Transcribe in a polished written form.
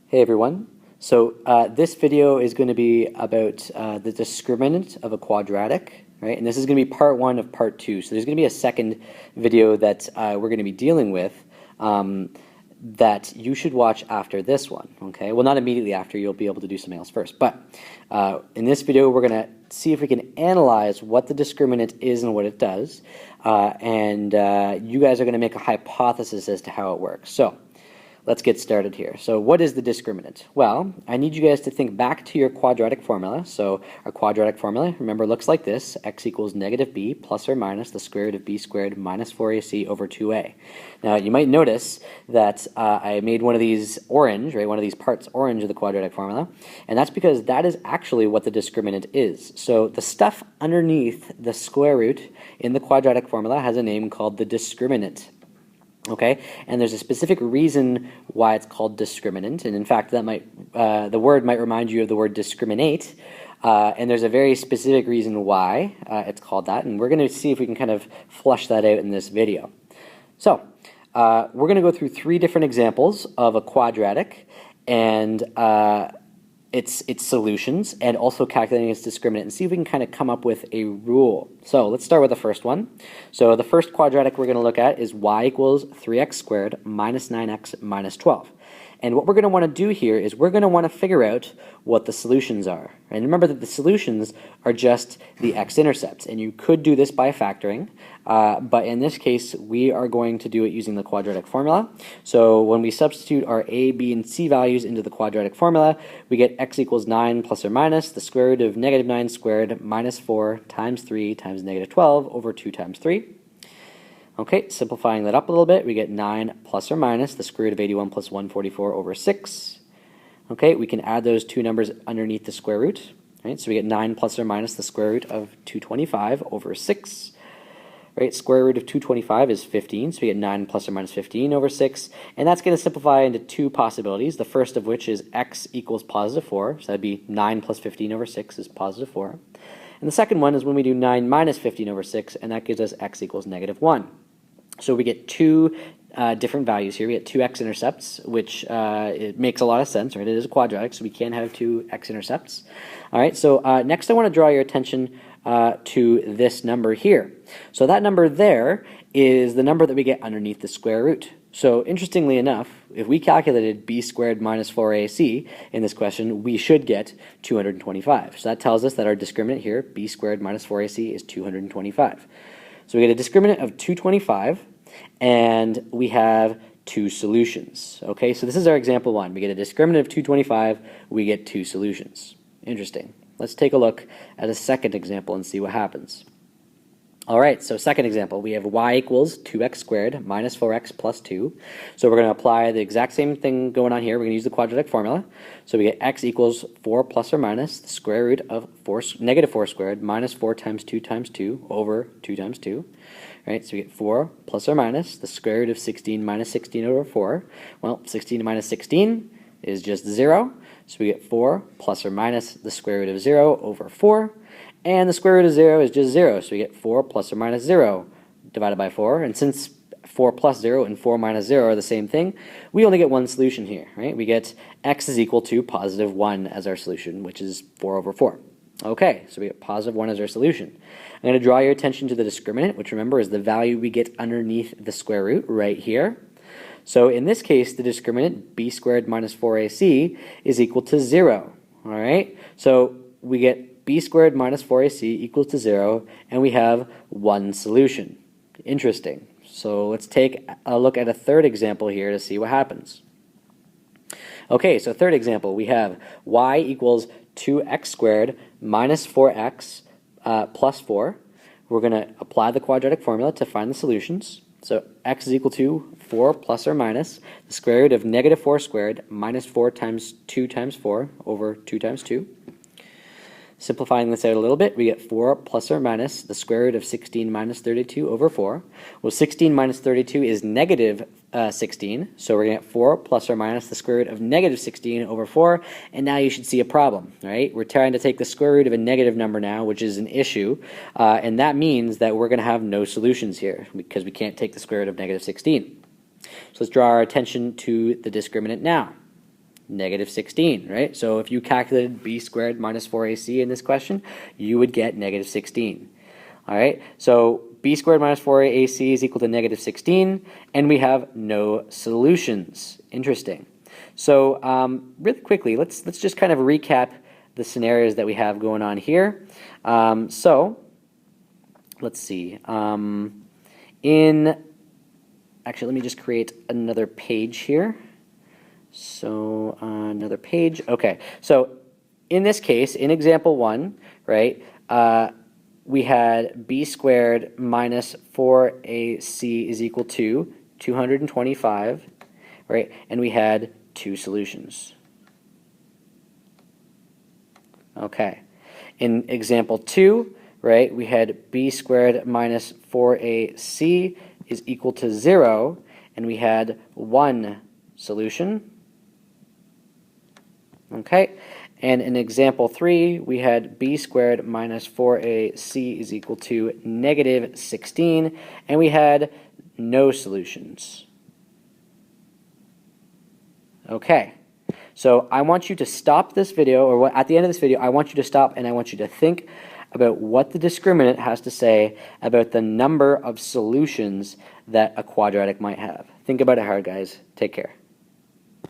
Hey everyone. So this video is going to be about the discriminant of a quadratic, right? And this is going to be part one of part two. So there's going to be a second video that we're going to be dealing with that you should watch after this one, okay? Well, not immediately after. You'll be able to do something else first. But in this video, we're going to see if we can analyze what the discriminant is and what it does. And you guys are going to make a hypothesis as to how it works. So let's get started here. So what is the discriminant? Well, I need you guys to think back to your quadratic formula. So our quadratic formula, remember, looks like this. X equals negative b plus or minus the square root of b squared minus 4ac over 2a. Now, you might notice that I made one of these orange, right? One of these parts orange of the quadratic formula. And that's because that is actually what the discriminant is. So the stuff underneath the square root in the quadratic formula has a name called the discriminant. Okay, and there's a specific reason why it's called discriminant, and in fact, that might the word might remind you of the word discriminate, and there's a very specific reason why it's called that, and we're going to see if we can kind of flush that out in this video. So we're going to go through three different examples of a quadratic and its solutions, and also calculating its discriminant, and see if we can kind of come up with a rule. So let's start with the first one. So the first quadratic we're going to look at is y equals 3x squared minus 9x minus 12. And what we're going to want to do here is we're going to want to figure out what the solutions are. And remember that the solutions are just the x-intercepts. And you could do this by factoring, but in this case, we are going to do it using the quadratic formula. So when we substitute our a, b, and c values into the quadratic formula, we get x equals 9 plus or minus the square root of negative 9 squared minus 4 times 3 times negative 12 over 2 times 3. Okay, simplifying that up a little bit, we get 9 plus or minus the square root of 81 plus 144 over 6. Okay, we can add those two numbers underneath the square root. Right, so we get 9 plus or minus the square root of 225 over 6. Right, square root of 225 is 15, so we get 9 plus or minus 15 over 6. And that's going to simplify into two possibilities, the first of which is x equals positive 4. So that'd be 9 plus 15 over 6 is positive 4. And the second one is when we do 9 minus 15 over 6, and that gives us x equals negative 1. So we get two different values here. We get two x-intercepts, which it makes a lot of sense, right? It is a quadratic, so we can have two x-intercepts. All right, so next I want to draw your attention to this number here. So that number there is the number that we get underneath the square root. So interestingly enough, if we calculated b squared minus 4ac in this question, we should get 225. So that tells us that our discriminant here, b squared minus 4ac, is 225. So we get a discriminant of 225, and we have two solutions. Okay, so this is our example one. We get a discriminant of 225, we get two solutions. Interesting. Let's take a look at a second example and see what happens. All right, so second example, we have y equals 2x squared minus 4x plus 2. So we're going to apply the exact same thing going on here. We're going to use the quadratic formula. So we get x equals 4 plus or minus the square root of negative 4 squared minus 4 times 2 over 2 times 2. Right, so we get 4 plus or minus the square root of 16 minus 16 over 4. Well, 16 minus 16 is just 0. So we get 4 plus or minus the square root of 0 over 4. And the square root of 0 is just 0, so we get 4 plus or minus 0 divided by 4. And since 4 plus 0 and 4 minus 0 are the same thing, we only get one solution here, right? We get x is equal to positive 1 as our solution, which is 4 over 4. Okay, so we get positive 1 as our solution. I'm going to draw your attention to the discriminant, which remember is the value we get underneath the square root right here. So in this case, the discriminant, b squared minus 4ac, is equal to 0. All right, so we get b squared minus 4ac equals to 0, and we have one solution. Interesting. So let's take a look at a third example here to see what happens. Okay, so third example, we have y equals 2x squared minus 4x plus 4. We're going to apply the quadratic formula to find the solutions. So x is equal to 4 plus or minus the square root of negative 4 squared minus 4 times 2 times 4 over 2 times 2. Simplifying this out a little bit, we get 4 plus or minus the square root of 16 minus 32 over 4. Well, 16 minus 32 is negative 16, so we're going to get 4 plus or minus the square root of negative 16 over 4, and now you should see a problem, right? We're trying to take the square root of a negative number now, which is an issue, and that means that we're going to have no solutions here, because we can't take the square root of negative 16. So let's draw our attention to the discriminant now. negative 16, right? So if you calculated b squared minus 4ac in this question, you would get negative 16. All right, so b squared minus 4ac is equal to negative 16, and we have no solutions. Interesting. So really quickly, let's just kind of recap the scenarios that we have going on here. So let's see. Actually, let me just create another page here. So another page. Okay, so in this case, in example 1, right, we had b squared minus 4ac is equal to 225, right, and we had 2 solutions. Okay, in example 2, right, we had b squared minus 4ac is equal to 0, and we had 1 solution. Okay, and in example 3, we had b squared minus 4ac is equal to negative 16, and we had no solutions. Okay, so I want you to stop this video, or at the end of this video, I want you to stop and I want you to think about what the discriminant has to say about the number of solutions that a quadratic might have. Think about it hard, guys. Take care.